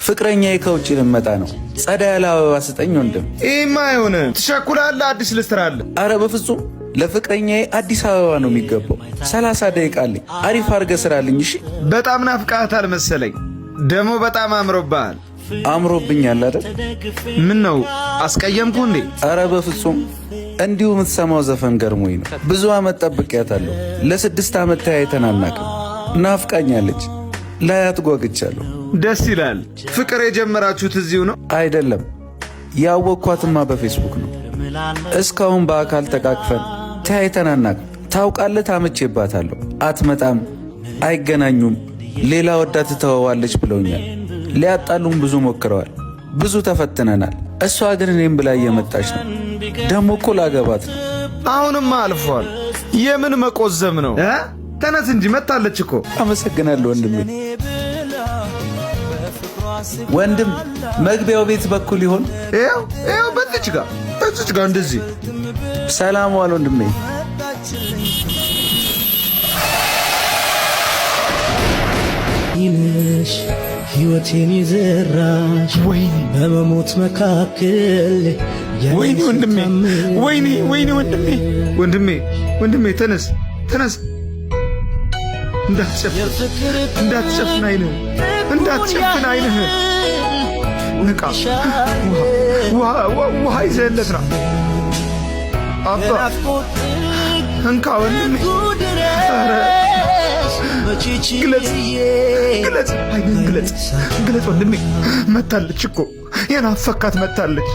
ፍቅረኛዬ ከውጭ ልመጣ ነው። ጸዳ ያለ አበባ ስጠኝ ወንድም። ይሄማ አይሆንም። ትሸኩላለህ። አዲስ ልስራለህ። አረ በፍጹም ለፍቅረኛዬ አዲስ አበባ ነው የሚገባው። 30 ደቂቃ አለኝ። አሪፍ አድርገህ ስራልኝ እሺ። በጣም ናፍቃታል መሰለኝ። ደግሞ በጣም አምሮብሃል። አምሮብኛል አይደል? ምን ነው አስቀየምኩ እንዴ? አረ በፍጹም እንዲሁ የምትሰማው ዘፈን ገርሞኝ ነው። ብዙ ዓመት ጠብቄያታለሁ። ለ6 ዓመት ተያይተን አናውቅም። ናፍቃኛለች። ላያት ጓግቻለሁ። ደስ ይላል። ፍቅር የጀመራችሁት እዚሁ ነው? አይደለም፣ ያወቅኳትማ በፌስቡክ ነው። እስካሁን በአካል ተቃቅፈን ተያይተን አናውቅም። ታውቃለህ፣ ታምቼባታለሁ። አትመጣም፣ አይገናኙም፣ ሌላ ወዳ ትተወዋለች ብለውኛል። ሊያጣሉም ብዙ ሞክረዋል። ብዙ ተፈትነናል። እሷ ግን እኔም ብላ እየመጣች ነው። ደሞ እኮ ላገባት ነው። አሁንማ አልፏል። የምን መቆዘም ነው? ተነስ እንጂ መታለች እኮ። አመሰግናለሁ ወንድሜ። ወንድም መግቢያው ቤት በኩል ይሆን? ይኸው በዚች ጋር እንደዚህ። ሰላም ዋል ወንድሜ። ይነሽ ሕይወቴን ይዘራሽ በመሞት መካከል። ወይኔ ወንድሜ፣ ወይኔ ወንድሜ፣ ተነስ እንዳትጨፍን አይንህ ንቃ። ውሃ ይዘህለት ና አባ። እንካ ወንድሜ፣ ግለጽ አይንህን ግለጽ ወንድሜ። መታለች እኮ የናፈካት መታለች።